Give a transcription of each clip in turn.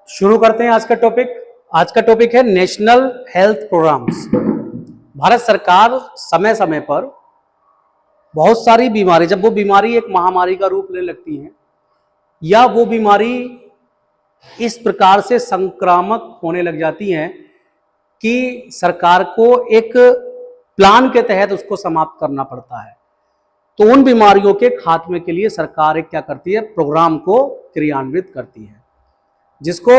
शुरू करते हैं आज का टॉपिक। आज का टॉपिक है नेशनल हेल्थ प्रोग्राम्स। भारत सरकार समय समय पर बहुत सारी बीमारी, जब वो बीमारी एक महामारी का रूप लेने लगती है या वो बीमारी इस प्रकार से संक्रामक होने लग जाती है कि सरकार को एक प्लान के तहत उसको समाप्त करना पड़ता है, तो उन बीमारियों के खात्मे के लिए सरकार एक क्या करती है, प्रोग्राम को क्रियान्वित करती है, जिसको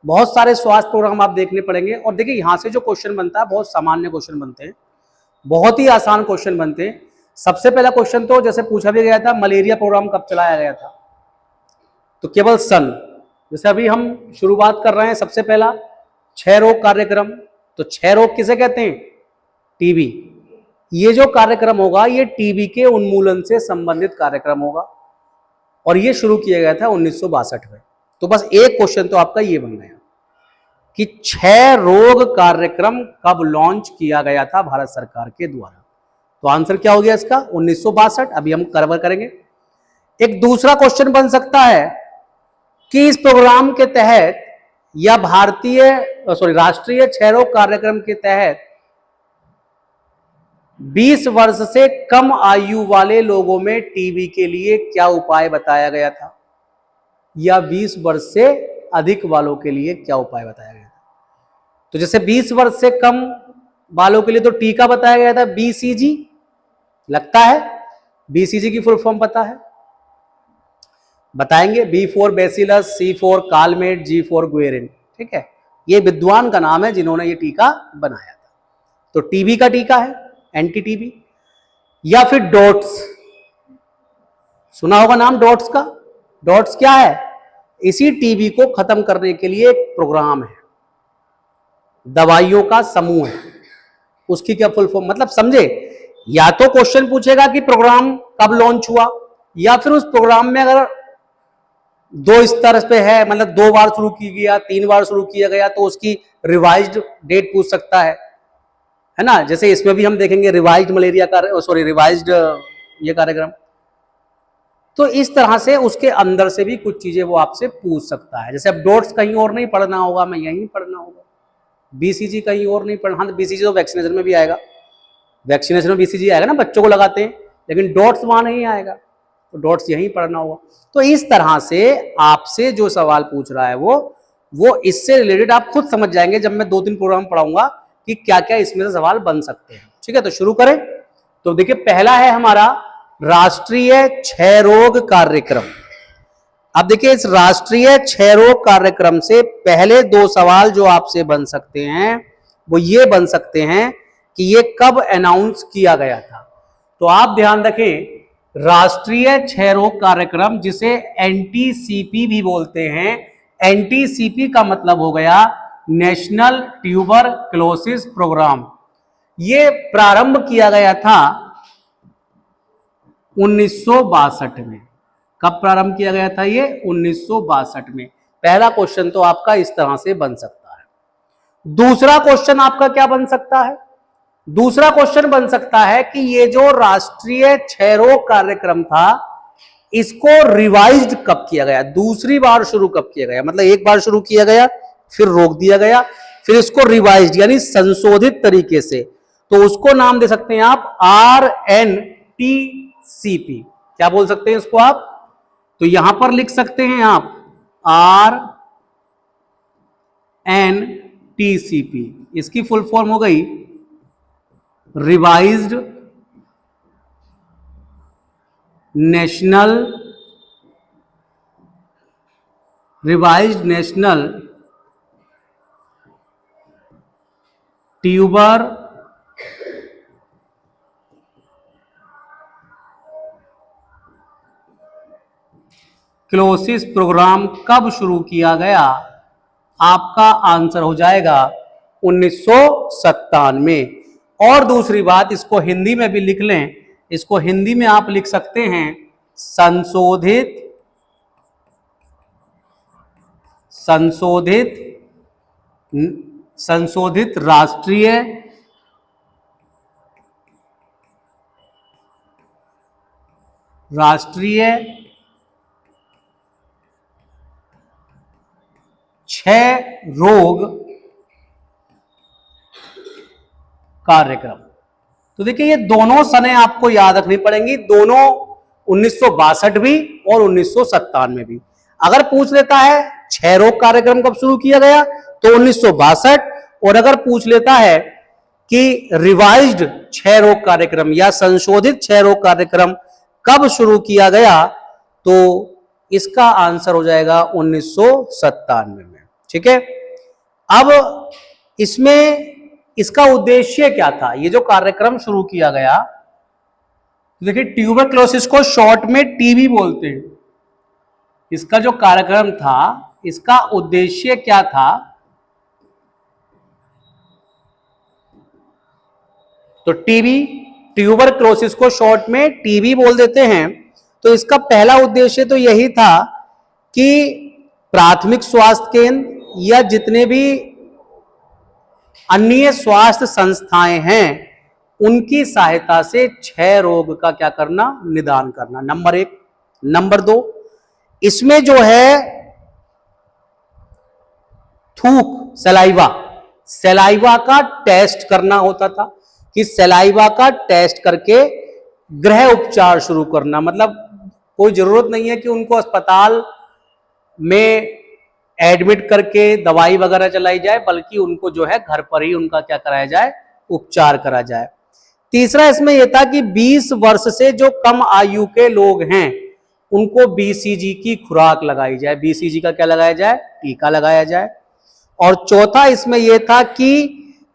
बहुत सारे स्वास्थ्य प्रोग्राम आप देखने पड़ेंगे। और देखिए यहां से जो क्वेश्चन बनता है बहुत सामान्य क्वेश्चन बनते हैं, बहुत ही आसान क्वेश्चन बनते हैं। सबसे पहला क्वेश्चन तो जैसे पूछा भी गया था, मलेरिया प्रोग्राम कब चलाया गया था, तो केवल सन, जैसे अभी हम शुरुआत कर रहे हैं, सबसे पहला क्षय रोग कार्यक्रम। तो क्षय रोग किसे कहते हैं, टीबी। ये जो कार्यक्रम होगा ये टीबी के उन्मूलन से संबंधित कार्यक्रम होगा और ये शुरू किया गया था 1962 में। तो बस एक क्वेश्चन तो आपका ये बन गया कि क्षय रोग कार्यक्रम कब लॉन्च किया गया था भारत सरकार के द्वारा। तो आंसर क्या हो गया इसका, 1962। अभी हम कवर करेंगे। एक दूसरा क्वेश्चन बन सकता है कि इस प्रोग्राम के तहत या राष्ट्रीय क्षय रोग कार्यक्रम के तहत 20 वर्ष से कम आयु वाले लोगों में टीबी के लिए क्या उपाय बताया गया था, या 20 वर्ष से अधिक वालों के लिए क्या उपाय बताया गया था। तो जैसे 20 वर्ष से कम वालों के लिए तो टीका बताया गया था, बीसीजी। लगता है बीसीजी की फुल फॉर्म पता है, बताएंगे। B for bacillus, C for Calmette, G for Guerin. ठीक है, ये विद्वान का नाम है जिन्होंने ये टीका बनाया था। तो टीबी का टीका है एंटी टीबी। या फिर डॉट्स, सुना होगा नाम डॉट्स का। डॉट्स क्या है, इसी टीबी को खत्म करने के लिए एक प्रोग्राम है, दवाइयों का समूह है। उसकी क्या फुल फॉर्म, मतलब समझे, या तो क्वेश्चन पूछेगा कि प्रोग्राम कब लॉन्च हुआ, या फिर उस प्रोग्राम में अगर 2 स्तर पे है, मतलब 2 बार शुरू किया गया, 3 बार शुरू किया गया, तो उसकी रिवाइज्ड डेट पूछ सकता है ना। जैसे इसमें भी हम देखेंगे रिवाइज्ड मलेरिया का, रिवाइज्ड ये कार्यक्रम। तो इस तरह से उसके अंदर से भी कुछ चीजें वो आपसे पूछ सकता है। जैसे अब डॉट्स कहीं और नहीं पढ़ना होगा, मैं यहीं पढ़ना होगा। बीसीजी कहीं और नहीं पढ़ना, हाँ बीसीजी तो वैक्सीनेशन में भी आएगा, वैक्सीनेशन में बीसीजी आएगा ना, बच्चों को लगाते हैं, लेकिन डॉट्स वहां नहीं आएगा, तो डॉट्स यहीं पढ़ना होगा। तो इस तरह से आपसे जो सवाल पूछ रहा है वो इससे रिलेटेड आप खुद समझ जाएंगे जब मैं 2-3 प्रोग्राम पढ़ाऊंगा कि क्या क्या इसमें से सवाल बन सकते हैं। ठीक है, तो शुरू करें। तो देखिए पहला है हमारा राष्ट्रीय क्षय रोग कार्यक्रम। अब देखिए इस राष्ट्रीय क्षय रोग कार्यक्रम से पहले 2 सवाल जो आपसे बन सकते हैं वो ये बन सकते हैं कि ये कब अनाउंस किया गया था। तो आप ध्यान रखें, राष्ट्रीय क्षय रोग कार्यक्रम, जिसे एनटीसीपी भी बोलते हैं, एनटीसीपी का मतलब हो गया नेशनल ट्यूबरक्लोसिस प्रोग्राम। ये प्रारंभ किया गया था 1962 में। कब प्रारंभ किया गया था ये, 1962 में। पहला क्वेश्चन तो आपका इस तरह से बन सकता है। दूसरा क्वेश्चन आपका क्या बन सकता है, दूसरा क्वेश्चन बन सकता है कि ये जो राष्ट्रीय क्षय रोग कार्यक्रम था इसको रिवाइज्ड कब किया गया, दूसरी बार शुरू कब किया गया। मतलब एक बार शुरू किया गया, फिर रोक दिया गया, फिर इसको रिवाइज्ड यानी संशोधित तरीके से, तो उसको नाम दे सकते हैं आप RNTCP। क्या बोल सकते हैं इसको आप, तो यहां पर लिख सकते हैं आप RNTCP। इसकी फुल फॉर्म हो गई रिवाइज्ड नेशनल ट्यूबर क्लोसिस प्रोग्राम कब शुरू किया गया। आपका आंसर हो जाएगा 1997। और दूसरी बात, इसको हिंदी में भी लिख लें, इसको हिंदी में आप लिख सकते हैं संशोधित राष्ट्रीय क्षय रोग कार्यक्रम। तो देखिए ये दोनों सने आपको याद रखनी पड़ेंगी, दोनों 1962 भी और 1997 भी। अगर पूछ लेता है क्षय रोग कार्यक्रम कब शुरू किया गया तो 1962, और अगर पूछ लेता है कि रिवाइज्ड क्षय रोग कार्यक्रम या संशोधित क्षय रोग कार्यक्रम कब शुरू किया गया तो इसका आंसर हो जाएगा 1997 में। ठीक है, अब इसमें इसका उद्देश्य क्या था, ये जो कार्यक्रम शुरू किया गया, देखिए ट्यूबरक्लोसिस को शॉर्ट में टीबी बोलते हैं। इसका जो कार्यक्रम था, इसका उद्देश्य क्या था, तो टीबी, ट्यूबरक्लोसिस को शॉर्ट में टीबी बोल देते हैं। तो इसका पहला उद्देश्य तो यही था कि प्राथमिक स्वास्थ्य केंद्र या जितने भी अन्य स्वास्थ्य संस्थाएं हैं उनकी सहायता से क्षय रोग का क्या करना, निदान करना, नंबर 1। नंबर 2, इसमें जो है थूक, सलाइवा का टेस्ट करना होता था, कि सलाइवा का टेस्ट करके गृह उपचार शुरू करना। मतलब कोई जरूरत नहीं है कि उनको अस्पताल में एडमिट करके दवाई वगैरह चलाई जाए, बल्कि उनको जो है घर पर ही उनका क्या कराया जाए, उपचार करा जाए। तीसरा इसमें यह था कि 20 वर्ष से जो कम आयु के लोग हैं उनको बीसीजी की खुराक लगाई जाए, बीसीजी का क्या लगाया जाए, टीका लगाया जाए। और चौथा इसमें यह था कि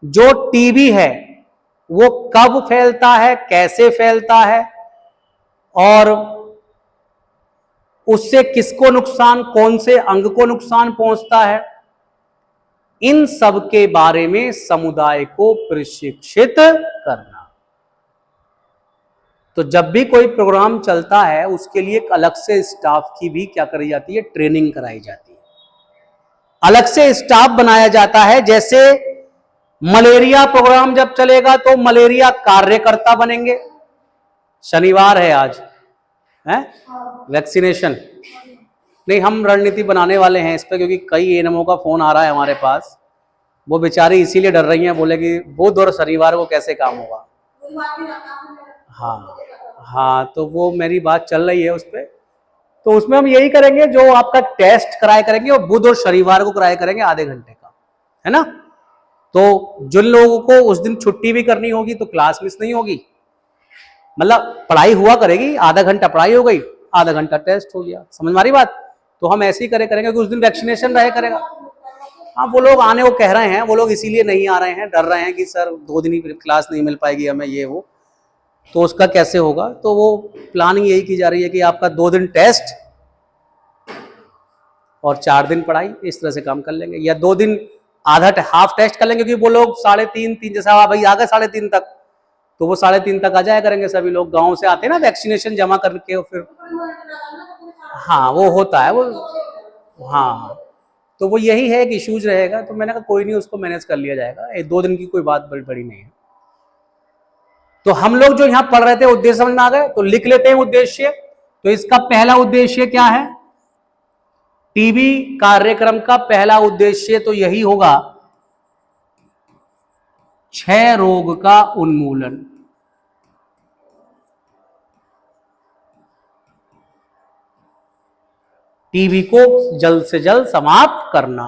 जो टीबी है वो कब फैलता है, कैसे फैलता है, और उससे किसको नुकसान, कौन से अंग को नुकसान पहुंचता है, इन सब के बारे में समुदाय को प्रशिक्षित करना। तो जब भी कोई प्रोग्राम चलता है उसके लिए एक अलग से स्टाफ की भी क्या करी जाती है, ट्रेनिंग कराई जाती है, अलग से स्टाफ बनाया जाता है। जैसे मलेरिया प्रोग्राम जब चलेगा तो मलेरिया कार्यकर्ता बनेंगे। शनिवार है आज, है वैक्सीनेशन, नहीं हम रणनीति बनाने वाले हैं इस पर, क्योंकि कई एएनएमओ का फोन आ रहा है हमारे पास, वो बेचारी इसीलिए डर रही हैं, बोले कि बुध और शनिवार को कैसे काम होगा। हाँ, तो वो मेरी बात चल रही है उस पर। तो उसमें हम यही करेंगे, जो आपका टेस्ट कराया करेंगे वो बुध और शनिवार को कराया करेंगे, आधे घंटे का, है ना। तो जिन लोगों को उस दिन छुट्टी भी करनी होगी तो क्लास मिस नहीं होगी, मतलब पढ़ाई हुआ करेगी, आधा घंटा पढ़ाई हो गई, आधा घंटा टेस्ट हो गया, समझ मारी बात। तो हम ऐसे ही करेंगे कि उस दिन वैक्सीनेशन रहे करेगा। हाँ, वो लोग आने को कह रहे हैं, वो लोग इसीलिए नहीं आ रहे हैं, डर रहे हैं कि सर 2 दिन ही क्लास नहीं मिल पाएगी हमें, ये वो, तो उसका कैसे होगा। तो वो प्लानिंग यही की जा रही है कि आपका 2 दिन टेस्ट और 4 दिन पढ़ाई, इस तरह से काम कर लेंगे, या 2 दिन आधा हाफ टेस्ट कर लेंगे, क्योंकि वो लोग 3:30 जैसा भाई आ गए 3:30 तक, तो वो 3:30 तक आ जाया करेंगे। सभी लोग गांव से आते हैं ना वैक्सीनेशन जमा करके, फिर हाँ वो होता है वो, हाँ तो वो यही है कि इश्यूज रहेगा। तो मैंने कहा कोई नहीं, उसको मैनेज कर लिया जाएगा, 2 दिन की कोई बात बड़ी नहीं है। तो हम लोग जो यहां पढ़ रहे थे उद्देश्य समझ में आ गए, तो लिख लेते हैं उद्देश्य। तो इसका पहला उद्देश्य क्या है, टीबी कार्यक्रम का पहला उद्देश्य तो यही होगा, क्षय रोग का उन्मूलन। टीबी को जल्द से जल्द समाप्त करना।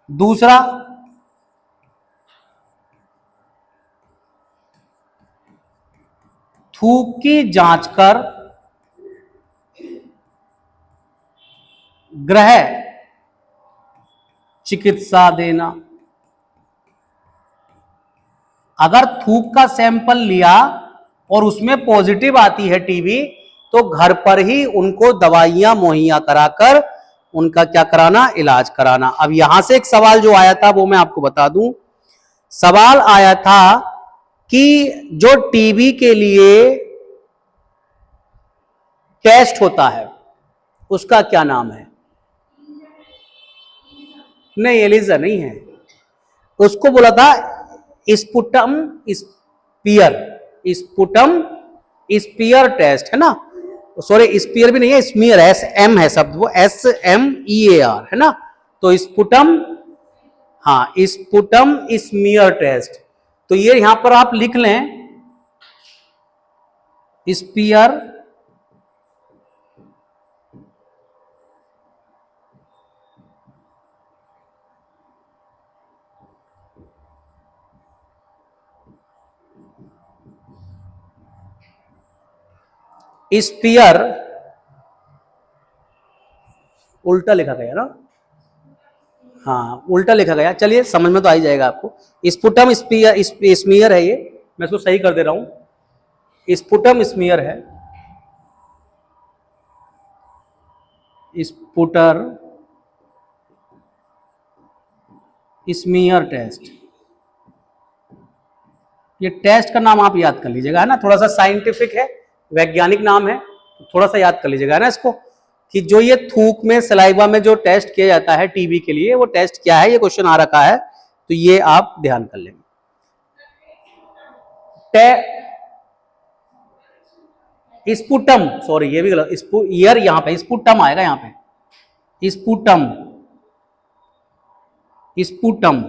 दूसरा, थूक की जांच कर गृह चिकित्सा देना। अगर थूक का सैंपल लिया और उसमें पॉजिटिव आती है टीबी, तो घर पर ही उनको दवाइयां मुहैया कराकर उनका क्या कराना, इलाज कराना। अब यहां से एक सवाल जो आया था वो मैं आपको बता दूं। सवाल आया था कि जो टीबी के लिए टेस्ट होता है उसका क्या नाम है। नहीं, एलिजा नहीं है, उसको बोला था sputum smear, sputum smear test, है ना। सॉरी, स्पीयर भी नहीं है, स्मीयर, SM है शब्द, वो SMEAR है ना। तो स्पुटम, हाँ स्पुटम स्मीयर टेस्ट, तो ये यहां पर आप लिख लें स्पीयर स्पीयर, उल्टा लिखा गया ना, हाँ उल्टा लिखा गया, चलिए समझ में तो आ ही जाएगा आपको। स्पुटम स्पीयर स्मीयर है ये, मैं इसको सही कर दे रहा हूं, स्पुटम स्मीयर है, स्पुटर स्मीयर टेस्ट। ये टेस्ट का नाम आप याद कर लीजिएगा, है ना, थोड़ा सा साइंटिफिक है, वैज्ञानिक नाम है, थोड़ा सा याद कर लीजिएगा, है ना इसको, कि जो ये थूक में सलाइवा में जो टेस्ट किया जाता है टीबी के लिए, वो टेस्ट क्या है, ये क्वेश्चन आ रखा है, तो ये आप ध्यान कर लेंगे। स्पुटम, सॉरी ये भी गलत, ईयर यहां पे स्पुटम आएगा, यहां पे स्पुटम, स्पुटम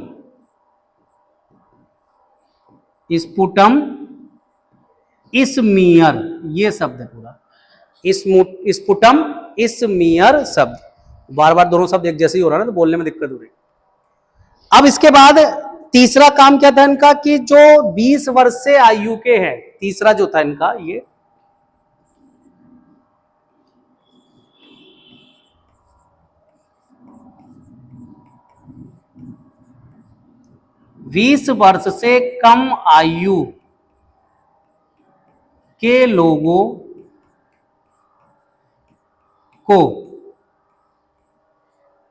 स्पुटम स्मीयर, ये शब्द है पूरा, स्पुटम स्मीयर शब्द, बार बार दोनों शब्द एक जैसे ही हो रहा है ना, तो बोलने में दिक्कत हो रही। अब इसके बाद तीसरा काम क्या था इनका, कि जो 20 वर्ष से आयु के हैं, तीसरा जो था इनका ये 20 वर्ष से कम आयु के लोगों को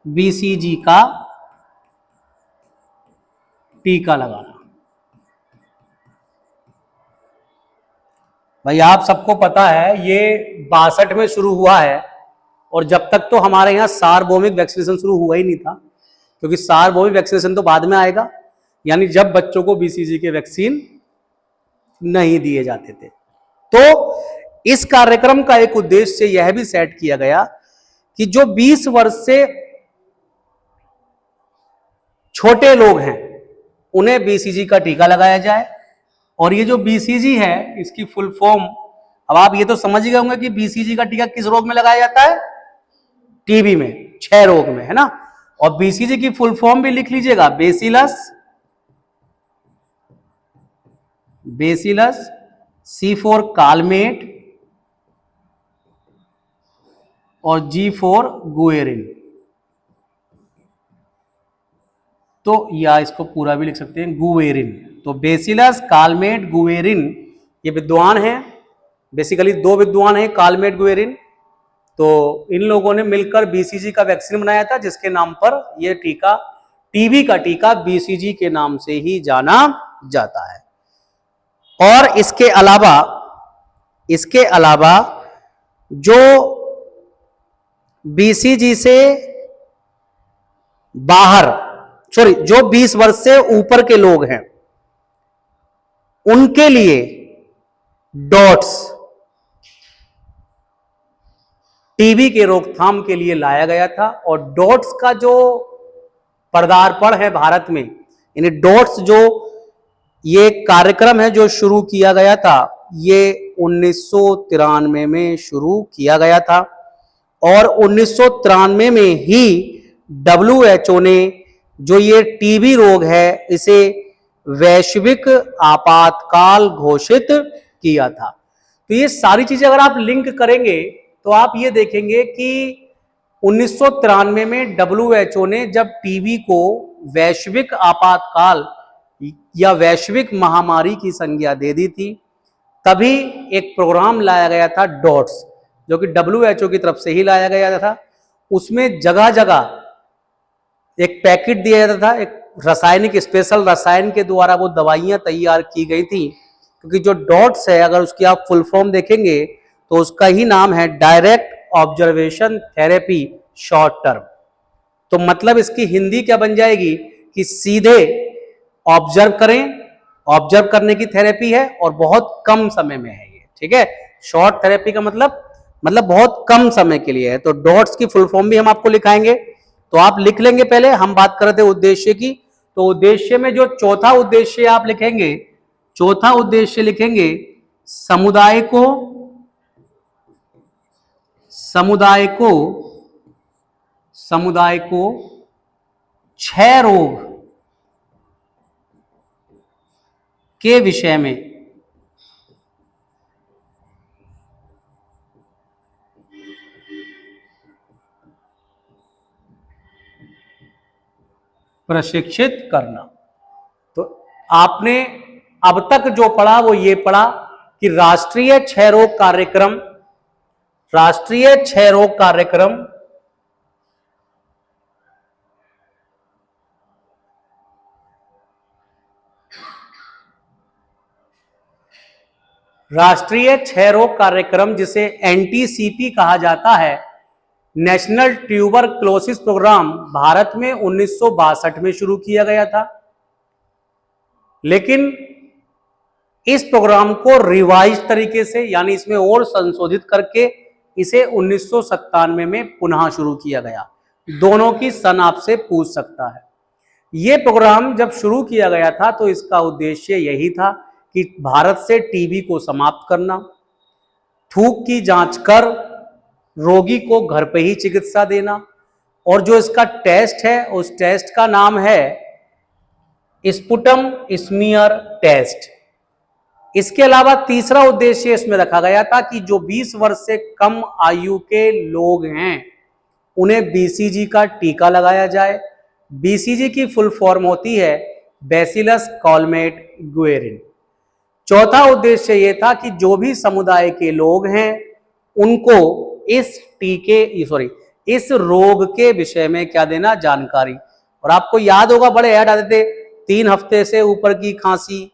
बीसीजी का टीका लगाना। भाई आप सबको पता है ये 62 में शुरू हुआ है, और जब तक तो हमारे यहाँ सार्वभौमिक वैक्सीनेशन शुरू हुआ ही नहीं था, क्योंकि सार्वभौमिक वैक्सीनेशन तो बाद में आएगा, यानी जब बच्चों को बीसीजी के वैक्सीन नहीं दिए जाते थे। तो इस कार्यक्रम का एक उद्देश्य यह भी सेट किया गया कि जो 20 वर्ष से छोटे लोग हैं उन्हें बीसीजी का टीका लगाया जाए। और ये जो बीसीजी है इसकी फुल फॉर्म, अब आप ये तो समझ ही गए होंगे कि बीसीजी का टीका किस रोग में लगाया जाता है, टीबी में, 6 रोग में, है ना। और बीसीजी की फुल फॉर्म भी लिख लीजिएगा, बेसिलस, सी फॉर कालमेट और जी फॉर गुएरिन। तो या इसको पूरा भी लिख सकते हैं गुएरिन। तो बेसिलस, कालमेट, गुएरिन, ये विद्वान हैं, बेसिकली 2 विद्वान हैं, कालमेट, गुएरिन। तो इन लोगों ने मिलकर बीसीजी का वैक्सीन बनाया था, जिसके नाम पर यह टीका, टीबी का टीका बीसीजी के नाम से ही जाना जाता है। और इसके अलावा जो बीसीजी से बाहर, सॉरी, जो 20 वर्ष से ऊपर के लोग हैं उनके लिए डॉट्स टीबी के रोकथाम के लिए लाया गया था। और डॉट्स का जो पदार्पण है भारत में, यानी डॉट्स जो ये कार्यक्रम है जो शुरू किया गया था, ये 1993 में शुरू किया गया था। और 1993 में ही WHO ने जो ये टीबी रोग है इसे वैश्विक आपातकाल घोषित किया था। तो ये सारी चीजें अगर आप लिंक करेंगे तो आप ये देखेंगे कि 1993 में WHO ने जब टीबी को वैश्विक आपातकाल या वैश्विक महामारी की संज्ञा दे दी थी, तभी एक प्रोग्राम लाया गया था डॉट्स, जो कि WHO की तरफ से ही लाया गया था। उसमें जगह जगह एक पैकेट दिया जाता था, एक रासायनिक, स्पेशल रसायन के द्वारा वो दवाइयां तैयार की गई थी। क्योंकि जो डॉट्स है, अगर उसकी आप फुल फॉर्म देखेंगे तो उसका ही नाम है direct observation therapy short term. तो मतलब इसकी हिंदी क्या बन जाएगी कि सीधे ऑब्जर्व करें, ऑब्जर्व करने की थेरेपी है और बहुत कम समय में है ये, ठीक है। शॉर्ट थेरेपी का मतलब बहुत कम समय के लिए है। तो डॉट्स की फुल फॉर्म भी हम आपको लिखाएंगे। तो आप लिख लेंगे। पहले हम बात कर रहे थे उद्देश्य की, तो उद्देश्य में जो चौथा उद्देश्य आप लिखेंगे, चौथा उद्देश्य लिखेंगे समुदाय को क्षय रोग के विषय में प्रशिक्षित करना। तो आपने अब तक जो पढ़ा वो ये पढ़ा कि राष्ट्रीय क्षय रोग कार्यक्रम राष्ट्रीय क्षय रोग कार्यक्रम जिसे एनटीसीपी कहा जाता है, नेशनल ट्यूबरक्लोसिस प्रोग्राम, भारत में 1962 में शुरू किया गया था। लेकिन इस प्रोग्राम को रिवाइज तरीके से, यानी इसमें और संशोधित करके इसे 1997 में पुनः शुरू किया गया। दोनों की सन आपसे पूछ सकता है। यह प्रोग्राम जब शुरू किया गया था तो इसका उद्देश्य यही था कि भारत से टीबी को समाप्त करना, थूक की जांच कर रोगी को घर पे ही चिकित्सा देना, और जो इसका टेस्ट है उस टेस्ट का नाम है स्पुटम स्मीयर टेस्ट। इसके अलावा तीसरा उद्देश्य इसमें रखा गया था कि जो 20 वर्ष से कम आयु के लोग हैं उन्हें बीसीजी का टीका लगाया जाए। बीसीजी की फुल फॉर्म होती है बैसिलस कॉलमेट गुएरिन। चौथा उद्देश्य यह था कि जो भी समुदाय के लोग हैं उनको इस रोग के विषय में क्या देना, जानकारी। और आपको याद होगा बड़े ऐड आते थे, 3 हफ्ते से ऊपर की खांसी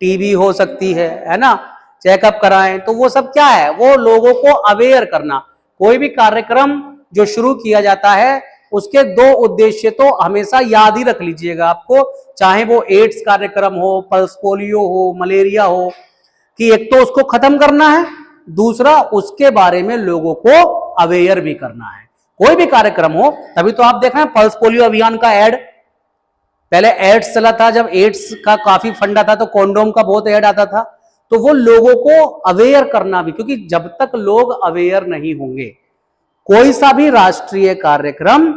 टीबी हो सकती है ना, चेकअप कराएं। तो वो सब क्या है, वो लोगों को अवेयर करना। कोई भी कार्यक्रम जो शुरू किया जाता है उसके 2 उद्देश्य तो हमेशा याद ही रख लीजिएगा आपको, चाहे वो एड्स कार्यक्रम हो, पल्स पोलियो हो, मलेरिया हो, कि एक तो उसको खत्म करना है, दूसरा उसके बारे में लोगों को अवेयर भी करना है। कोई भी कार्यक्रम हो, तभी तो आप देख रहे हैं पल्स पोलियो अभियान का एड, पहले एड्स चला था, जब एड्स का काफी फंडा था तो कॉन्डोम का बहुत एड आता था। तो वो लोगों को अवेयर करना भी, क्योंकि जब तक लोग अवेयर नहीं होंगे कोई सा भी राष्ट्रीय कार्यक्रम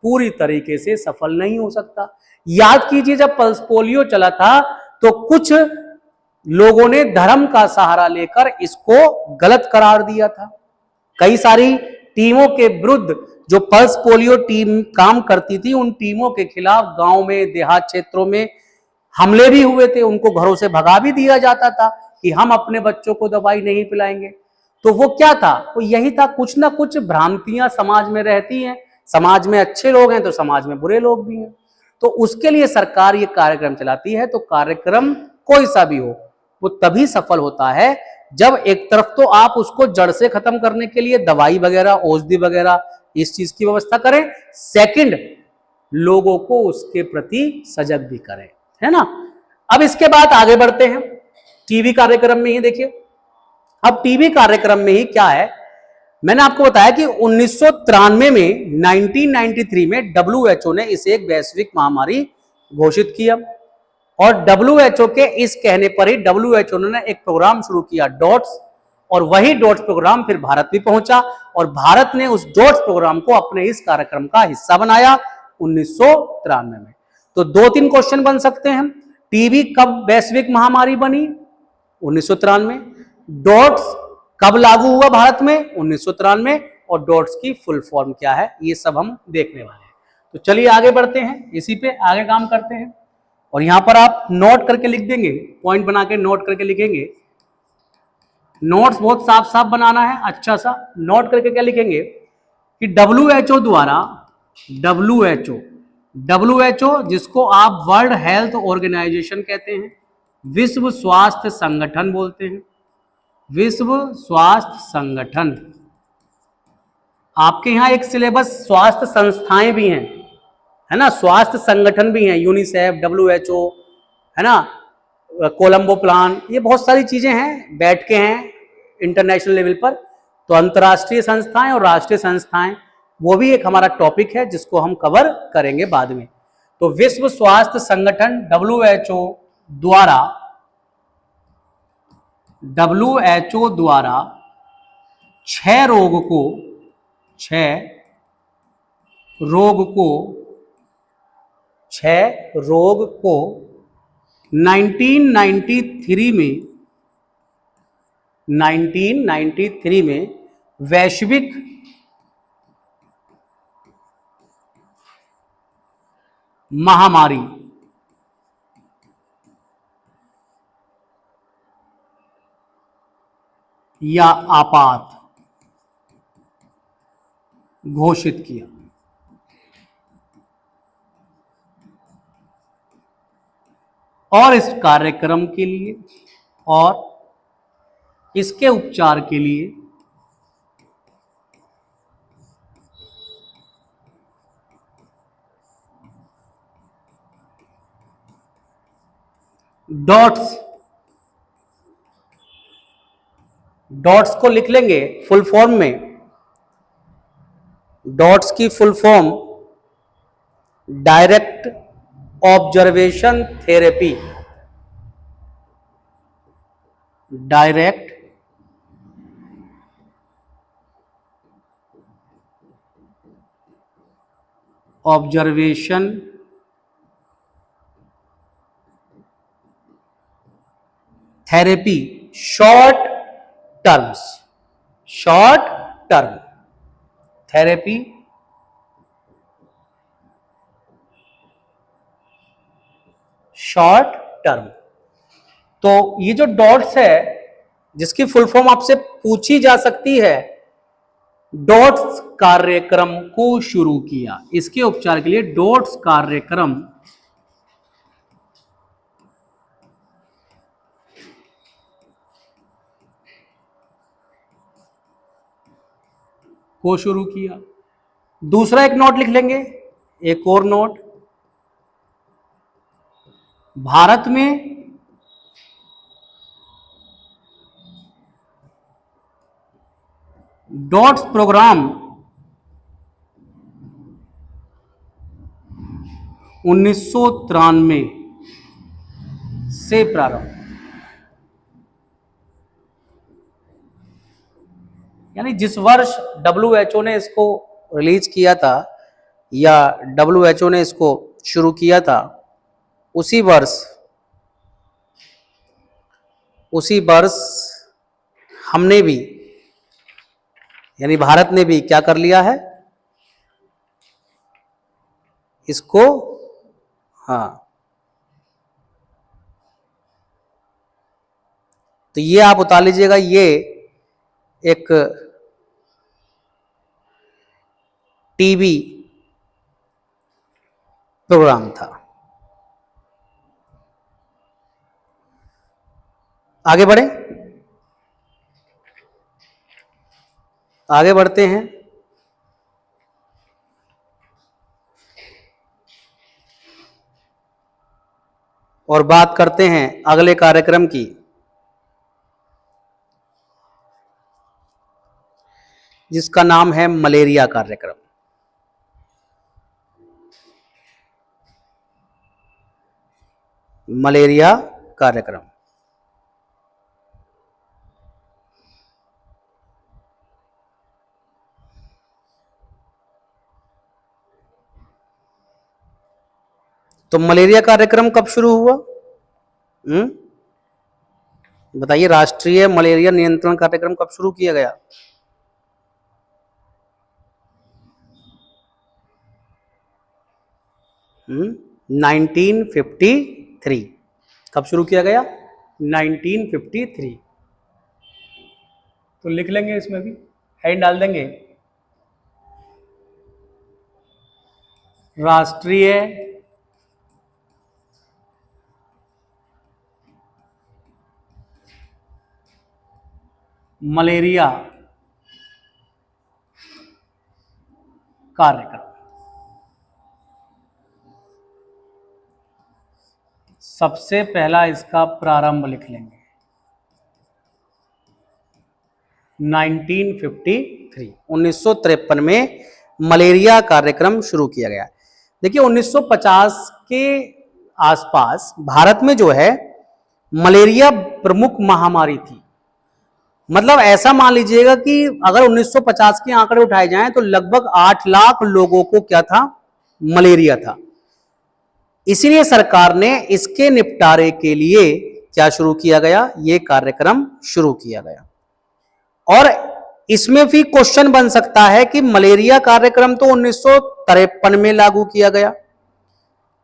पूरी तरीके से सफल नहीं हो सकता। याद कीजिए जब पल्स पोलियो चला था तो कुछ लोगों ने धर्म का सहारा लेकर इसको गलत करार दिया था। कई सारी टीमों के विरुद्ध जो पल्स पोलियो टीम काम करती थी, उन टीमों के खिलाफ गांव में, देहात क्षेत्रों में हमले भी हुए थे। उनको घरों से भगा भी दिया जाता था कि हम अपने बच्चों को दवाई नहीं पिलाएंगे। तो वो क्या था, वो यही था, कुछ ना कुछ भ्रांतियां समाज में रहती हैं। समाज में अच्छे लोग हैं तो समाज में बुरे लोग भी हैं। तो उसके लिए सरकार ये कार्यक्रम चलाती है। तो कार्यक्रम कोई सा भी हो वो तभी सफल होता है जब एक तरफ तो आप उसको जड़ से खत्म करने के लिए दवाई वगैरह, औषधि वगैरह, इस चीज की व्यवस्था करें, सेकंड लोगों को उसके प्रति सजग भी करें, है ना। अब इसके बाद आगे बढ़ते हैं टीबी कार्यक्रम में ही। देखिए अब टीबी कार्यक्रम में ही क्या है, मैंने आपको बताया कि 1993 में 1993 में WHO ने इसे एक वैश्विक महामारी घोषित किया, और WHO के इस कहने पर ही WHO ने एक प्रोग्राम शुरू किया डॉट्स, और वही डॉट्स प्रोग्राम फिर भारत भी पहुंचा, और भारत ने उस डॉट्स प्रोग्राम को अपने इस कार्यक्रम का हिस्सा बनाया 1993 में। तो 2-3 क्वेश्चन बन सकते हैं। टीबी कब वैश्विक महामारी बनी? 1993। डॉट्स कब लागू हुआ भारत में? 1993। और डॉट्स की फुल फॉर्म क्या है, ये सब हम देखने वाले हैं। तो चलिए आगे बढ़ते हैं, इसी पे आगे काम करते हैं। और यहां पर आप नोट करके लिख देंगे, पॉइंट बना के नोट करके लिखेंगे। नोट्स बहुत साफ साफ बनाना है, अच्छा सा नोट करके क्या लिखेंगे कि WHO द्वारा, WHO जिसको आप वर्ल्ड हेल्थ ऑर्गेनाइजेशन कहते हैं, विश्व स्वास्थ्य संगठन बोलते हैं, विश्व स्वास्थ्य संगठन। आपके यहां एक सिलेबस स्वास्थ्य संस्थाएं भी हैं, है ना, स्वास्थ्य संगठन भी हैं, यूनिसेफ, WHO, है ना, कोलंबो प्लान, ये बहुत सारी चीजें हैं, बैठ के हैं इंटरनेशनल लेवल पर। तो अंतर्राष्ट्रीय संस्थाएं और राष्ट्रीय संस्थाएं, वो भी एक हमारा टॉपिक है जिसको हम कवर करेंगे बाद में। तो विश्व स्वास्थ्य संगठन WHO द्वारा क्षय रोग को 1993 में वैश्विक महामारी या आपात घोषित किया। और इस कार्यक्रम के लिए और इसके उपचार के लिए डॉट्स को लिख लेंगे फुल फॉर्म में। डॉट्स की full form direct observation therapy, direct observation therapy, short term therapy, short term. तो ये जो डॉट्स है जिसकी फुल फॉर्म आपसे पूछी जा सकती है, डॉट्स कार्यक्रम को शुरू किया। इसके उपचार के लिए डॉट्स कार्यक्रम को शुरू किया। दूसरा एक नोट लिख लेंगे, एक और नोट, भारत में डॉट्स प्रोग्राम 1993 से प्रारंभ, यानी जिस वर्ष WHO ने इसको रिलीज किया था या WHO ने इसको शुरू किया था, उसी वर्ष हमने भी, यानी भारत ने भी क्या कर लिया है इसको, हाँ, तो ये आप उतार लीजिएगा, ये एक टीबी प्रोग्राम था। आगे बढ़ते हैं। और बात करते हैं अगले कार्यक्रम की, जिसका नाम है मलेरिया कार्यक्रम। मलेरिया कार्यक्रम तो मलेरिया कार्यक्रम कब शुरू हुआ? बताइए, राष्ट्रीय मलेरिया नियंत्रण कार्यक्रम कब शुरू किया गया? 1953। कब शुरू किया गया? 1953। तो लिख लेंगे, इसमें भी हेड डाल देंगे, राष्ट्रीय मलेरिया कार्यक्रम। सबसे पहला इसका प्रारंभ लिख लेंगे 1953। 1953 में मलेरिया कार्यक्रम शुरू किया गया। देखिए 1950 के आसपास भारत में जो है मलेरिया प्रमुख महामारी थी। मतलब ऐसा मान लीजिएगा कि अगर 1950 के आंकड़े उठाए जाएं तो लगभग 8 लाख लोगों को क्या था, मलेरिया था। इसीलिए सरकार ने इसके निपटारे के लिए क्या शुरू किया गया, ये कार्यक्रम शुरू किया गया। और इसमें भी क्वेश्चन बन सकता है कि मलेरिया कार्यक्रम तो 1953 में लागू किया गया,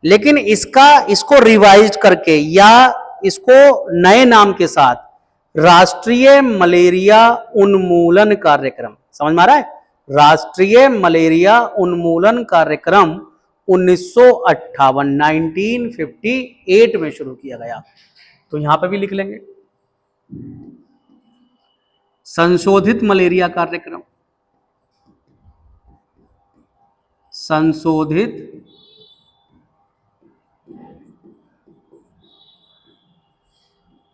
लेकिन इसको रिवाइज करके या इसको नए नाम के साथ राष्ट्रीय मलेरिया उन्मूलन कार्यक्रम, समझ में आ रहा है, राष्ट्रीय मलेरिया उन्मूलन कार्यक्रम 1958 में शुरू किया गया। तो यहां पे भी लिख लेंगे संशोधित मलेरिया कार्यक्रम, संशोधित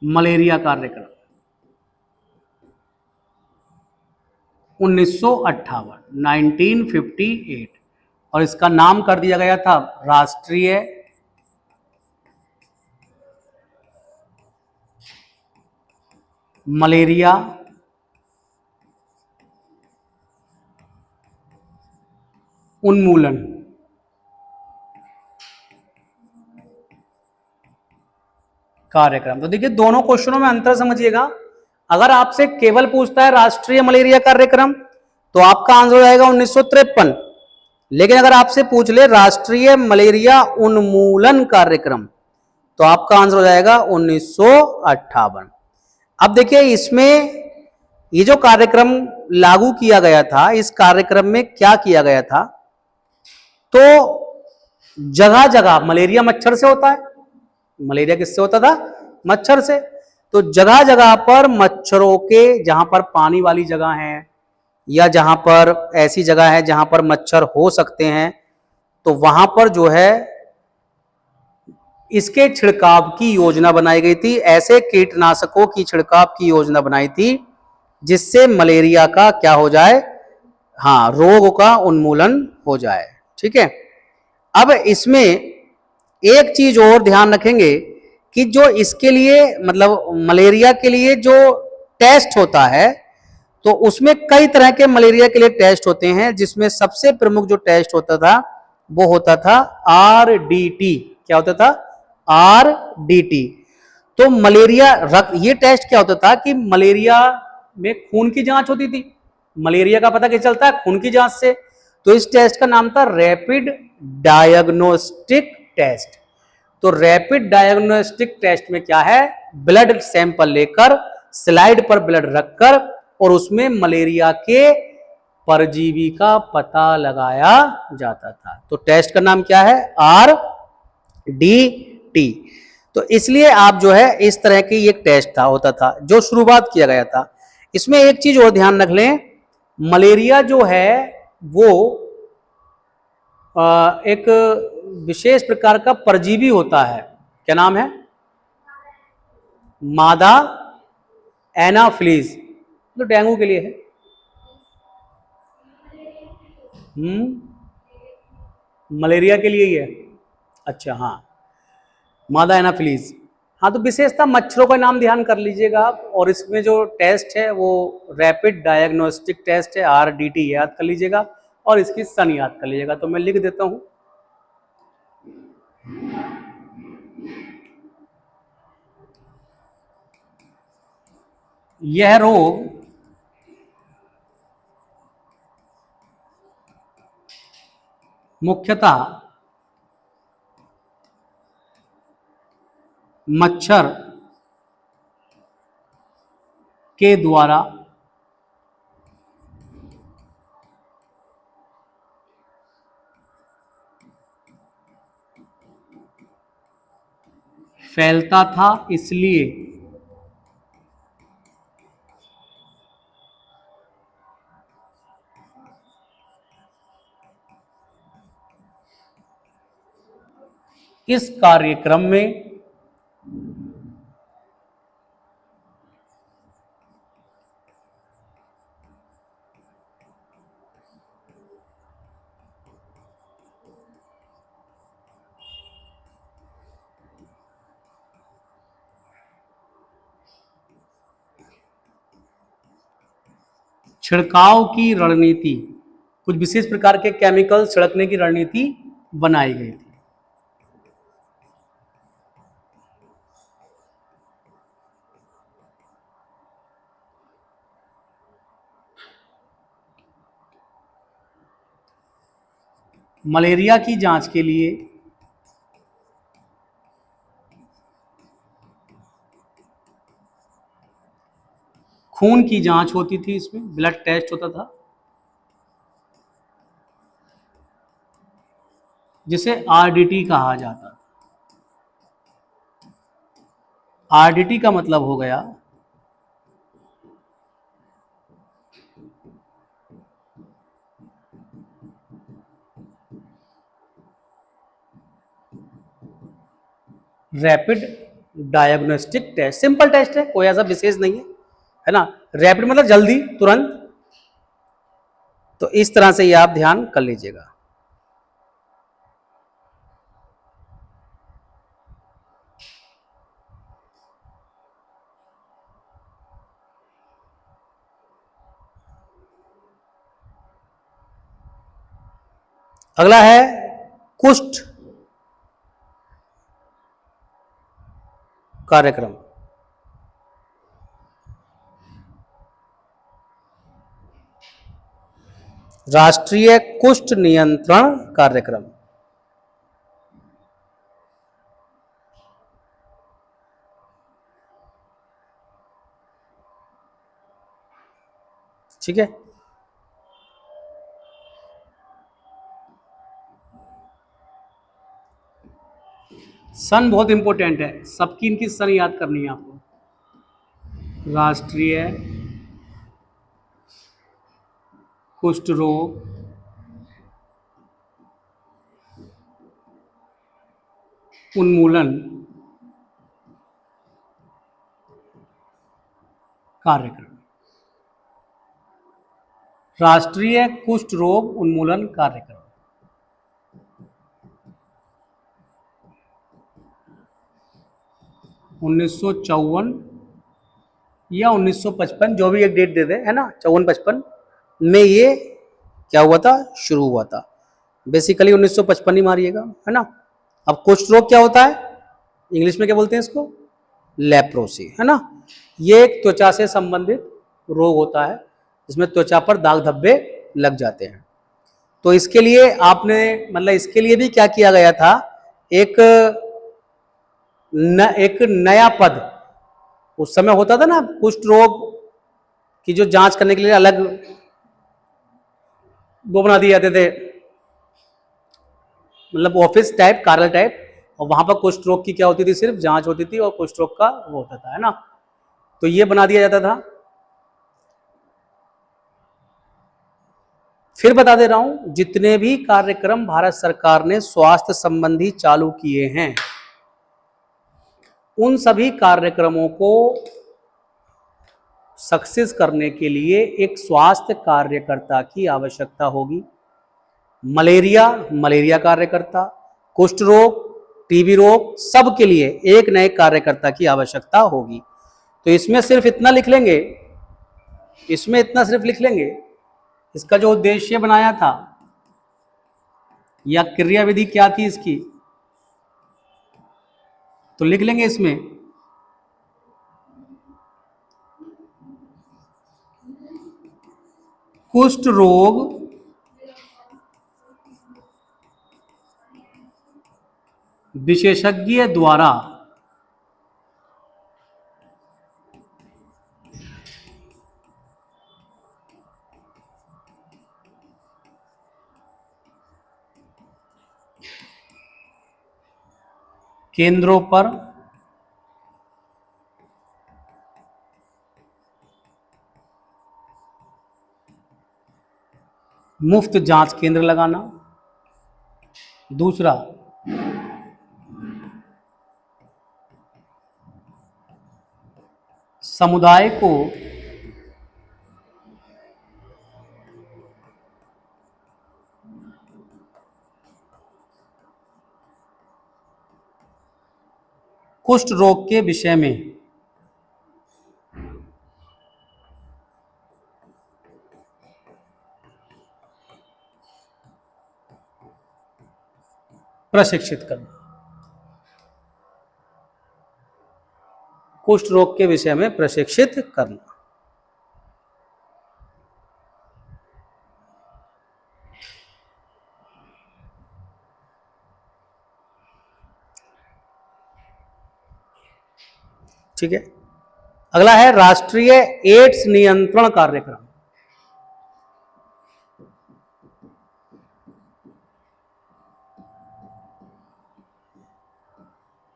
मलेरिया कार्यक्रम 1958 और इसका नाम कर दिया गया था राष्ट्रीय मलेरिया उन्मूलन कार्यक्रम। तो देखिए दोनों क्वेश्चनों में अंतर समझिएगा। अगर आपसे केवल पूछता है राष्ट्रीय मलेरिया कार्यक्रम तो आपका आंसर हो जाएगा 1953। लेकिन अगर आपसे पूछ ले राष्ट्रीय मलेरिया उन्मूलन कार्यक्रम तो आपका आंसर हो जाएगा 1958। अब देखिए इसमें ये जो कार्यक्रम लागू किया गया था, इस कार्यक्रम में क्या किया गया था, तो जगह जगह मलेरिया मच्छर से होता है, मलेरिया किससे होता था, मच्छर से। तो जगह जगह पर मच्छरों के, जहां पर पानी वाली जगह है या जहां पर ऐसी जगह है जहां पर मच्छर हो सकते हैं, तो वहां पर जो है इसके छिड़काव की योजना बनाई गई थी। ऐसे कीटनाशकों की छिड़काव की योजना बनाई थी जिससे मलेरिया का क्या हो जाए, हाँ, रोग का उन्मूलन हो जाए। ठीक है। अब इसमें एक चीज और ध्यान रखेंगे कि जो इसके लिए मतलब मलेरिया के लिए जो टेस्ट होता है, तो उसमें कई तरह के मलेरिया के लिए टेस्ट होते हैं, जिसमें सबसे प्रमुख जो टेस्ट होता था वो होता था RDT। क्या होता था, RDT। तो मलेरिया ये टेस्ट क्या होता था कि मलेरिया में खून की जांच होती थी। मलेरिया का पता कैसे चलता है, खून की जांच से। तो इस टेस्ट का नाम था रैपिड डायग्नोस्टिक टेस्ट। तो रैपिड डायग्नोस्टिक टेस्ट में क्या है, ब्लड सैंपल लेकर स्लाइड पर ब्लड रखकर और उसमें मलेरिया के परजीवी का पता लगाया जाता था। तो टेस्ट का नाम क्या है, RDT। तो इसलिए आप जो है इस तरह की एक टेस्ट था, होता था, जो शुरुआत किया गया था। इसमें एक चीज और ध्यान रख लें, मलेरिया जो है वो एक विशेष प्रकार का परजीवी होता है। क्या नाम है, मादा एनाफिलीज। तो डेंगू के लिए है। मलेरिया के लिए ही है। अच्छा, हाँ, मादा एनाफिलीज। हाँ, तो विशेषता मच्छरों का नाम ध्यान कर लीजिएगा आप। और इसमें जो टेस्ट है वो रैपिड डायग्नोस्टिक टेस्ट है, RDT याद कर लीजिएगा और इसकी सन याद कर लीजिएगा। तो मैं लिख देता हूं, यह रोग मुख्यतः मच्छर के द्वारा फैलता था, इसलिए इस कार्यक्रम में छिड़काव की रणनीति, कुछ विशेष प्रकार के केमिकल छिड़कने की रणनीति बनाई गई थी। मलेरिया की जांच के लिए खून की जांच होती थी, इसमें ब्लड टेस्ट होता था, जिसे आरडीटी कहा जाता था। आरडीटी का मतलब हो गया rapid diagnostic test. Simple test है, कोई ऐसा विशेष नहीं है ना। रैपिड मतलब जल्दी, तुरंत। तो इस तरह से ये आप ध्यान कर लीजिएगा। अगला है कुष्ठ कार्यक्रम। राष्ट्रीय कुष्ठ नियंत्रण कार्यक्रम। ठीक है। सन बहुत इंपॉर्टेंट है, सबकी इनकी सन याद करनी है आपको। राष्ट्रीय कुष्ठ रोग उन्मूलन कार्यक्रम। राष्ट्रीय कुष्ठ रोग उन्मूलन कार्यक्रम 1954 या 1955, जो भी एक डेट दे दे, है ना, 54-55 में ये क्या हुआ था, शुरू हुआ था। बेसिकली 1955 ही मारिएगा, है ना। अब कुष्ठ रोग क्या होता है, इंग्लिश में क्या बोलते हैं इसको, लेप्रोसी, है ना। ये एक त्वचा से संबंधित रोग होता है, जिसमें त्वचा पर दाग धब्बे लग जाते हैं। तो इसके लिए आपने, मतलब इसके लिए भी क्या किया गया था, एक एक नया पद उस समय होता था ना, कुष्ठ रोग की जो जांच करने के लिए अलग वो बना दिए जाते थे, मतलब ऑफिस टाइप, कार्यालय टाइप, और वहां पर कुष्ठ रोग की क्या होती थी, सिर्फ जांच होती थी और कुष्ठ रोग का वो होता था, है ना। तो ये बना दिया जाता था। फिर बता दे रहा हूं, जितने भी कार्यक्रम भारत सरकार ने स्वास्थ्य संबंधी चालू किए हैं, उन सभी कार्यक्रमों को सक्सेस करने के लिए एक स्वास्थ्य कार्यकर्ता की आवश्यकता होगी। मलेरिया कार्यकर्ता, कुष्ठ रोग, टीबी रोग, सब के लिए एक नए कार्यकर्ता की आवश्यकता होगी। तो इसमें सिर्फ इतना लिख लेंगे, इसमें इतना सिर्फ लिख लेंगे, इसका जो उद्देश्य बनाया था या क्रियाविधि क्या थी इसकी, तो लिख लेंगे इसमें कुष्ठ रोग विशेषज्ञ द्वारा केंद्रों पर मुफ्त जांच केंद्र लगाना। दूसरा, समुदाय को कुष्ठ रोग के विषय में प्रशिक्षित करना, कुष्ठ रोग के विषय में प्रशिक्षित करना। ठीक है, अगला है राष्ट्रीय एड्स नियंत्रण कार्यक्रम।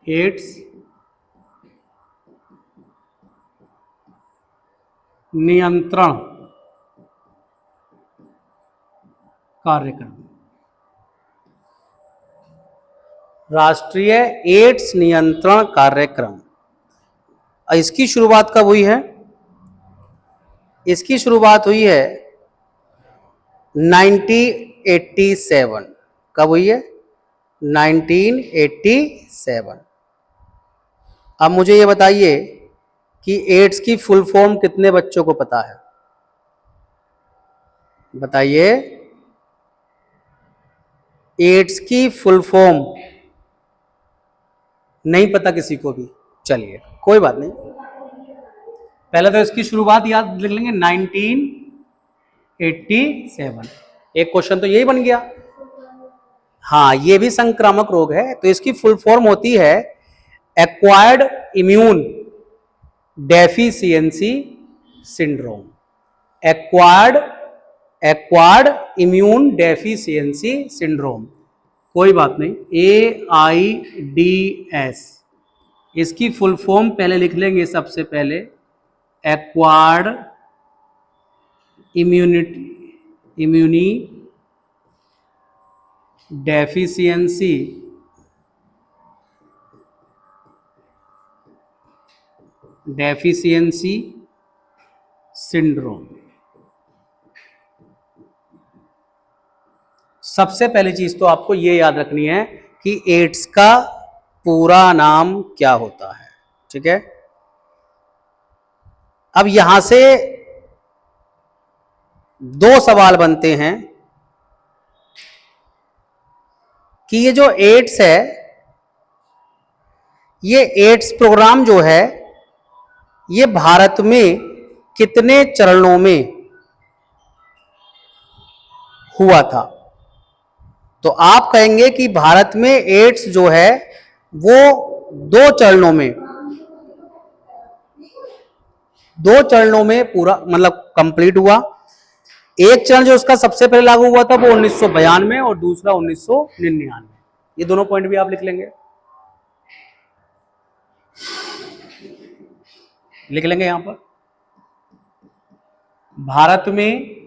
एड्स नियंत्रण कार्यक्रम, राष्ट्रीय एड्स नियंत्रण कार्यक्रम। इसकी शुरुआत कब हुई है? इसकी शुरुआत हुई है 1987। कब हुई है? 1987। अब मुझे ये बताइए कि एड्स की फुल फॉर्म कितने बच्चों को पता है? बताइए, एड्स की फुल फॉर्म नहीं पता किसी को भी? चलिए कोई बात नहीं, पहले तो इसकी शुरुआत याद लिख लेंगे 1987। एक क्वेश्चन तो यही बन गया। हाँ, ये भी संक्रामक रोग है, तो इसकी फुल फॉर्म होती है acquired immune deficiency syndrome. Acquired immune deficiency syndrome. कोई बात नहीं, AIDS। इसकी फुल फॉर्म पहले लिख लेंगे सबसे पहले, एक्वायर्ड इम्यूनी डेफिशिएंसी सिंड्रोम। सबसे पहली चीज तो आपको ये याद रखनी है कि एड्स का पूरा नाम क्या होता है। ठीक है, अब यहां से दो सवाल बनते हैं कि ये जो एड्स है, ये एड्स प्रोग्राम जो है, ये भारत में कितने चरणों में हुआ था? तो आप कहेंगे कि भारत में एड्स जो है वो दो चरणों में पूरा मतलब कंप्लीट हुआ। एक चरण जो उसका सबसे पहले लागू हुआ था वो 1992 और दूसरा 1999। ये दोनों पॉइंट भी आप लिख लेंगे, यहां पर भारत में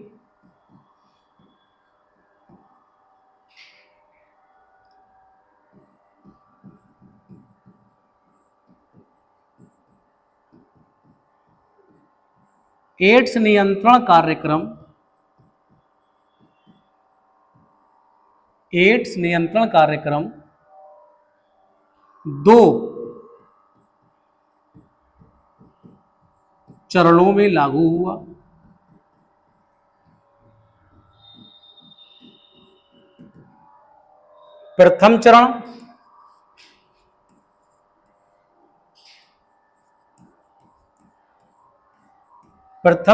एड्स नियंत्रण कार्यक्रम दो चरणों में लागू हुआ। प्रथम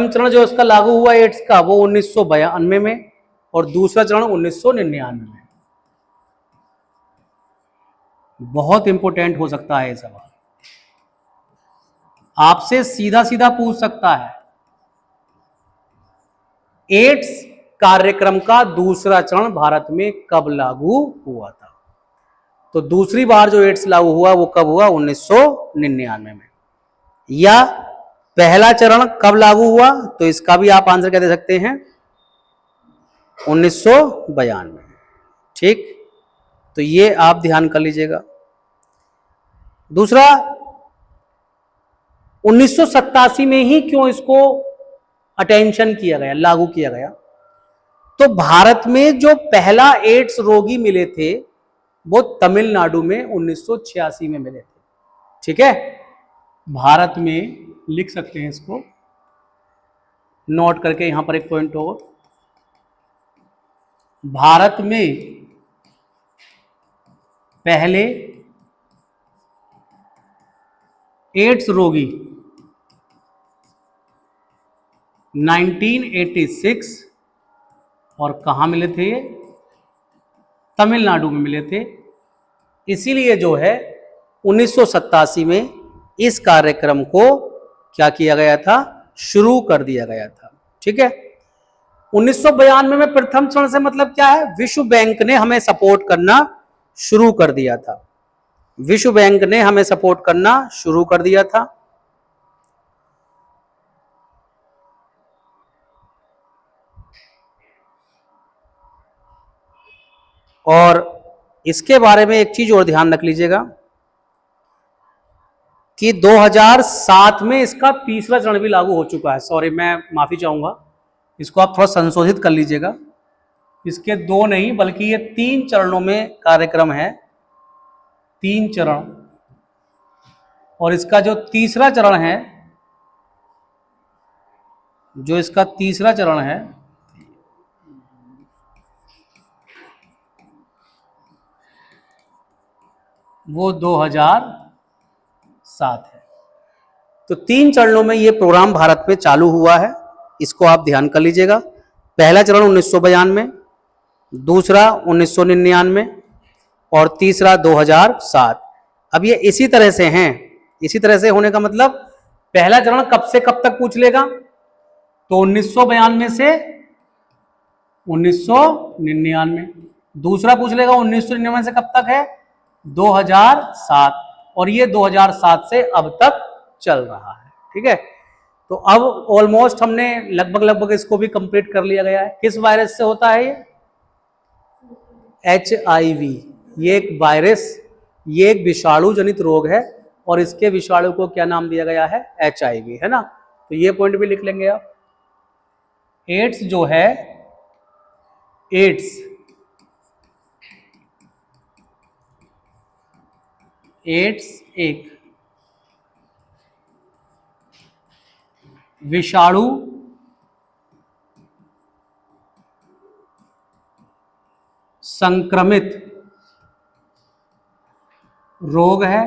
चरण जो उसका लागू हुआ एड्स का वो 1992 में और दूसरा चरण 1999 में। बहुत इंपॉर्टेंट हो सकता है ये सवाल, आपसे सीधा सीधा पूछ सकता है। एड्स कार्यक्रम का दूसरा चरण भारत में कब लागू हुआ था? तो दूसरी बार जो एड्स लागू हुआ वो कब हुआ? 1999 में। या पहला चरण कब लागू हुआ? तो इसका भी आप आंसर क्या दे सकते हैं? 1992। ठीक, तो ये आप ध्यान कर लीजिएगा। दूसरा, 1987 में ही क्यों इसको अटेंशन किया गया, लागू किया गया? तो भारत में जो पहला एड्स रोगी मिले थे वो तमिलनाडु में 1986 में मिले थे। ठीक है, भारत में लिख सकते हैं इसको नोट करके, यहां पर एक पॉइंट और, भारत में पहले एड्स रोगी 1986 और कहाँ मिले थे ये? तमिलनाडु में मिले थे। इसीलिए जो है 1987 में इस कार्यक्रम को क्या किया गया था? शुरू कर दिया गया था। ठीक है। 1992 में प्रथम चरण से मतलब क्या है? विश्व बैंक ने हमें सपोर्ट करना शुरू कर दिया था। विश्व बैंक ने हमें सपोर्ट करना शुरू कर दिया था। और इसके बारे में एक चीज और ध्यान रख लीजिएगा कि 2007 में इसका तीसरा चरण भी लागू हो चुका है। सॉरी, मैं माफी चाहूंगा, इसको आप थोड़ा संशोधित कर लीजिएगा। इसके 2 नहीं बल्कि ये 3 चरणों में कार्यक्रम है, 3 चरण। और इसका जो तीसरा चरण है, जो इसका तीसरा चरण है वो 2007 है। तो 3 चरणों में ये प्रोग्राम भारत में चालू हुआ है, इसको आप ध्यान कर लीजिएगा। पहला चरण 1992, दूसरा 1999 और तीसरा 2007। अब ये इसी तरह से हैं। इसी तरह से होने का मतलब पहला चरण कब से कब तक पूछ लेगा? तो 1992 से 1999। दूसरा पूछ लेगा 1999 से कब तक है? 2007। और ये 2007 से अब तक चल रहा है। ठीक है। तो अब ऑलमोस्ट हमने लगभग इसको भी कंप्लीट कर लिया गया है। किस वायरस से होता है ये? HIV। ये एक वायरस, ये एक विषाणु जनित रोग है और इसके विषाणु को क्या नाम दिया गया है? HIV, है ना। तो ये पॉइंट भी लिख लेंगे आप। एड्स जो है, एड्स एक विषाणु संक्रमित रोग है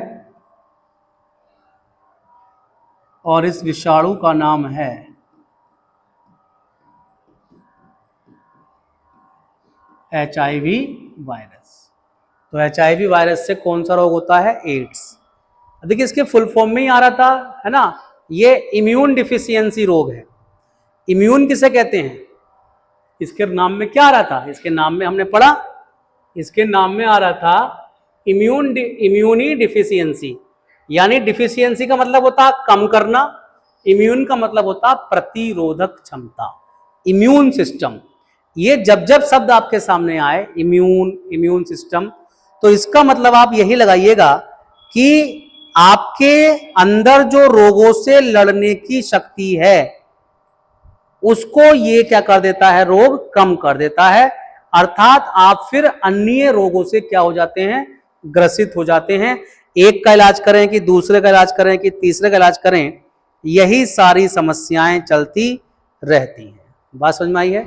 और इस विषाणु का नाम है HIV वायरस। तो HIV वायरस से कौन सा रोग होता है? एड्स। देखिए इसके फुल फॉर्म में ही आ रहा था, है ना। ये इम्यून डिफिशियंसी रोग है। इम्यून किसे कहते हैं? इसके नाम में क्या आ रहा था? इसके नाम में हमने पढ़ा, इसके नाम में आ रहा था इम्यूनी डिफिशियंसी। यानी डिफिशियंसी का मतलब होता कम करना, इम्यून का मतलब होता प्रतिरोधक क्षमता, इम्यून सिस्टम। ये जब जब शब्द आपके सामने आए, इम्यून सिस्टम, तो इसका मतलब आप यही लगाइएगा कि आपके अंदर जो रोगों से लड़ने की शक्ति है उसको ये क्या कर देता है? रोग कम कर देता है। अर्थात आप फिर अन्य रोगों से क्या हो जाते हैं? ग्रसित हो जाते हैं। एक का इलाज करें कि दूसरे का इलाज करें कि तीसरे का इलाज करें, यही सारी समस्याएं चलती रहती हैं। बात समझ में आई है?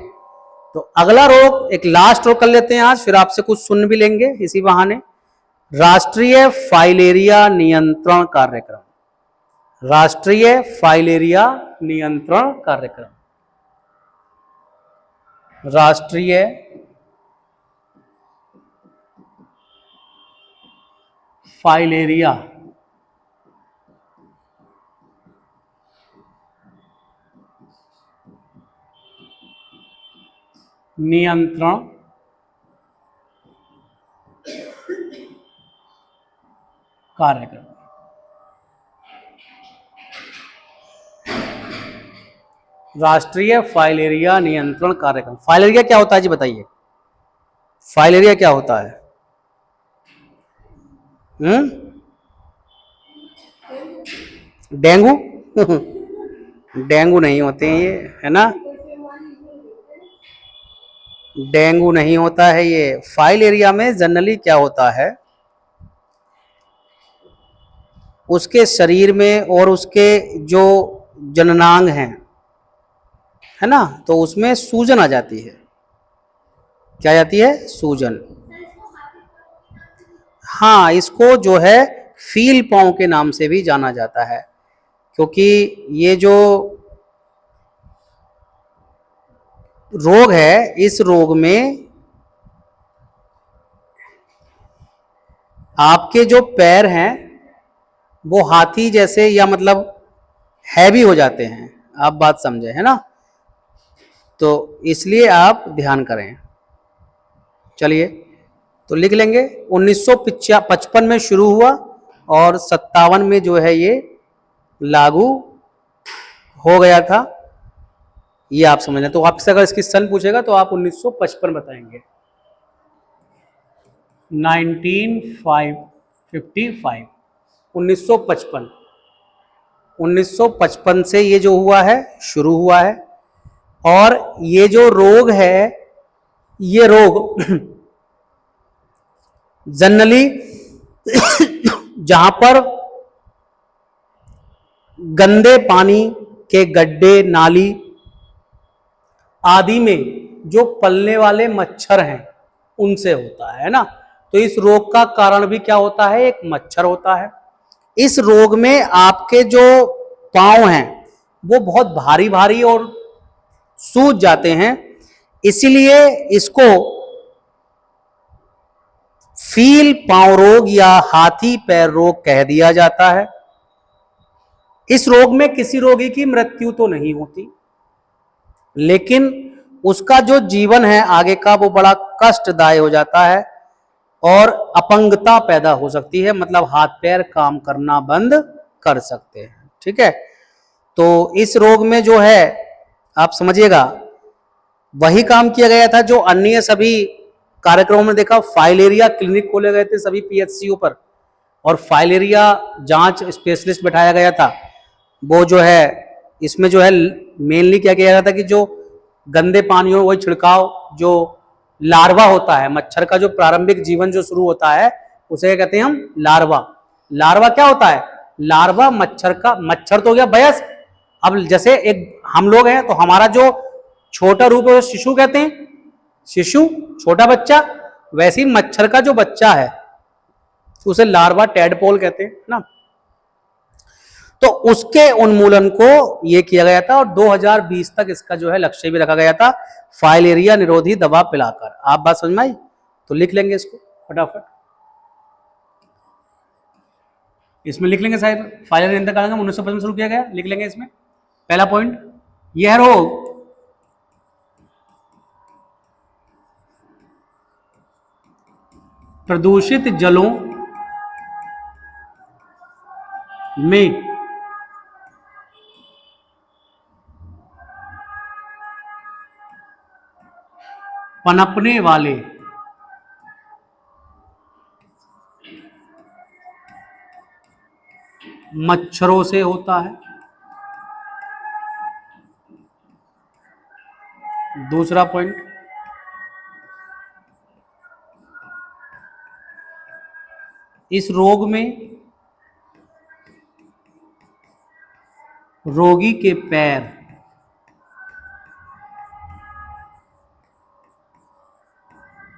तो अगला रोग, एक लास्ट रोग कर लेते हैं आज, फिर आपसे कुछ सुन भी लेंगे इसी बहाने। राष्ट्रीय फाइलेरिया नियंत्रण कार्यक्रम। राष्ट्रीय फाइलेरिया नियंत्रण कार्यक्रम। राष्ट्रीय फाइलेरिया नियंत्रण कार्यक्रम। राष्ट्रीय फाइलेरिया नियंत्रण कार्यक्रम। फाइलेरिया क्या होता है जी बताइए? फाइलेरिया क्या होता है? डेंगू? डेंगू नहीं होते हैं ये, है ना। डेंगू नहीं होता है ये। फाइलेरिया में जनरली क्या होता है, उसके शरीर में और उसके जो जननांग हैं, है ना, तो उसमें सूजन आ जाती है। क्या आ जाती है? सूजन। हाँ, इसको जो है फील पाँव के नाम से भी जाना जाता है, क्योंकि ये जो रोग है, इस रोग में आपके जो पैर हैं वो हाथी जैसे या मतलब हैवी हो जाते हैं, आप बात समझे है ना, तो इसलिए आप ध्यान करें। चलिए तो लिख लेंगे 1955 में शुरू हुआ और 57 में जो है ये लागू हो गया था, ये आप समझना। तो आपसे अगर इसकी सन पूछेगा तो आप 1955 बताएंगे, 1955, 1955, 1955 से ये जो हुआ है शुरू हुआ है। और ये जो रोग है, ये रोग जनरली जहां पर गंदे पानी के गड्ढे, नाली आदि में जो पलने वाले मच्छर हैं उनसे होता है ना। तो इस रोग का कारण भी क्या होता है, एक मच्छर होता है। इस रोग में आपके जो पांव हैं वो बहुत भारी भारी और सूज जाते हैं, इसीलिए इसको फील पांव रोग या हाथी पैर रोग कह दिया जाता है। इस रोग में किसी रोगी की मृत्यु तो नहीं होती, लेकिन उसका जो जीवन है आगे का वो बड़ा कष्टदायी हो जाता है और अपंगता पैदा हो सकती है, मतलब हाथ पैर काम करना बंद कर सकते हैं। ठीक है, तो इस रोग में जो है आप समझिएगा वही काम किया गया था जो अन्य सभी कार्यक्रमों में देखा। फाइलेरिया क्लिनिक खोले गए थे सभी पीएचसीओ पर और फाइलेरिया जांच स्पेशलिस्ट बैठाया गया था। वो जो है इसमें जो है मेनली क्या किया जाता था कि जो गंदे पानियों वही छिड़काव, जो लार्वा होता है मच्छर का, जो प्रारंभिक जीवन जो शुरू होता है उसे क्या कहते हैं हम, लार्वा। लार्वा क्या होता है, लार्वा मच्छर का, मच्छर तो हो गया वयस्क। अब जैसे एक हम लोग हैं तो हमारा जो छोटा रूप है वो शिशु कहते हैं, शिशु छोटा बच्चा, वैसे ही मच्छर का जो बच्चा है उसे लार्वा टैडपोल कहते हैं ना। तो उसके उन्मूलन को ये किया गया था और 2020 तक इसका जो है लक्ष्य भी रखा गया था, फाइलेरिया निरोधी दवा पिलाकर। आप बात समझ में आई, तो लिख लेंगे इसको फटाफट, इसमें लिख लेंगे शायद फाइलेरिया निरोधी काल 1955 में शुरू किया गया, लिख लेंगे इसमें पहला पॉइंट। यह रोग प्रदूषित जलों में पनपने वाले मच्छरों से होता है। दूसरा पॉइंट, इस रोग में रोगी के पैर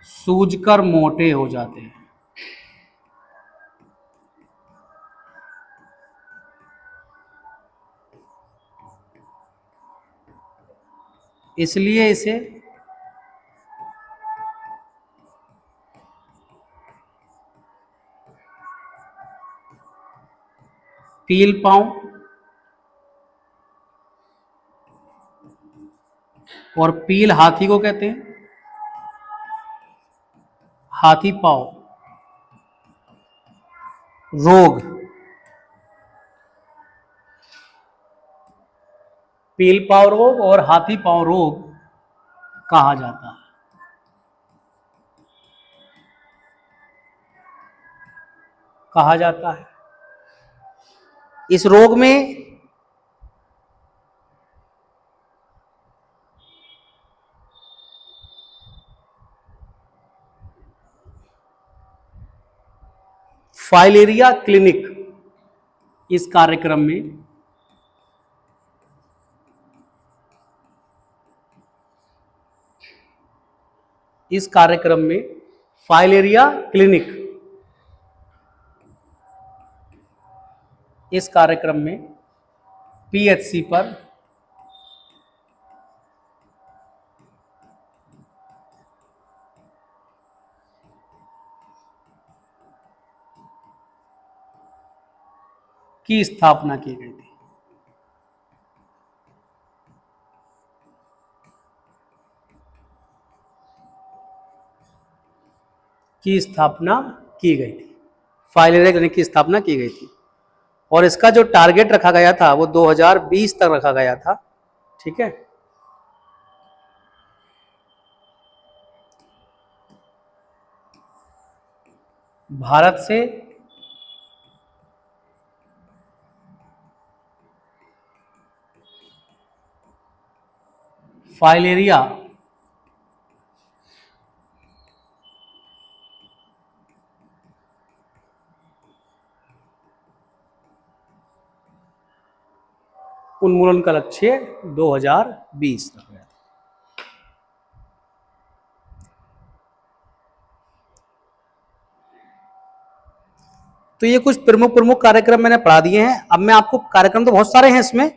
सूजकर मोटे हो जाते हैं। इसलिए इसे पील पांव और पील हाथी को कहते हैं, हाथी पांव रोग, पील पांव रोग और हाथी पांव रोग कहा जाता है। कहा जाता है इस रोग में फाइलेरिया क्लिनिक, इस कार्यक्रम में फाइलेरिया क्लिनिक इस कार्यक्रम में पीएचसी पर की स्थापना की गई थी। की स्थापना की गई थी, फाइलेरिया क्लिनिक की स्थापना की गई थी। और इसका जो टारगेट रखा गया था वो 2020 तक रखा गया था। ठीक है, भारत से फाइलेरिया उन्मूलन का लक्ष्य 2020 रखा गया था। तो ये कुछ प्रमुख प्रमुख कार्यक्रम मैंने पढ़ा दिए हैं। अब मैं आपको, कार्यक्रम तो बहुत सारे हैं इसमें,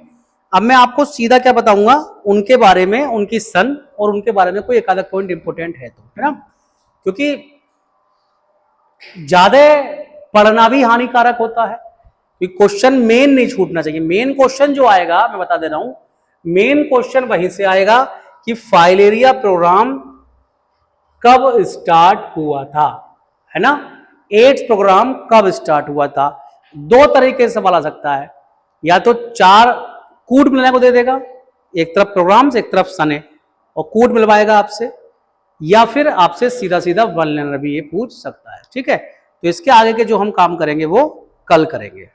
अब मैं आपको सीधा क्या बताऊंगा उनके बारे में, उनकी सन और उनके बारे में कोई एक आधा पॉइंट इंपोर्टेंट है तो, है ना, क्योंकि ज्यादा पढ़ना भी हानिकारक होता है। क्वेश्चन मेन नहीं छूटना चाहिए। मेन क्वेश्चन जो आएगा मैं बता दे रहा हूं, मेन क्वेश्चन वहीं से आएगा कि फाइलेरिया प्रोग्राम कब स्टार्ट हुआ था, है ना, एड्स प्रोग्राम कब स्टार्ट हुआ था। दो तरीके से सवाल आ सकता है, या तो 4 कूट मिलाने को दे देगा, एक तरफ प्रोग्राम से एक तरफ सने और कूट मिलवाएगा आपसे, या फिर आपसे सीधा सीधा वन लाइनर भी ये पूछ सकता है। ठीक है, तो इसके आगे के जो हम काम करेंगे वो कल करेंगे।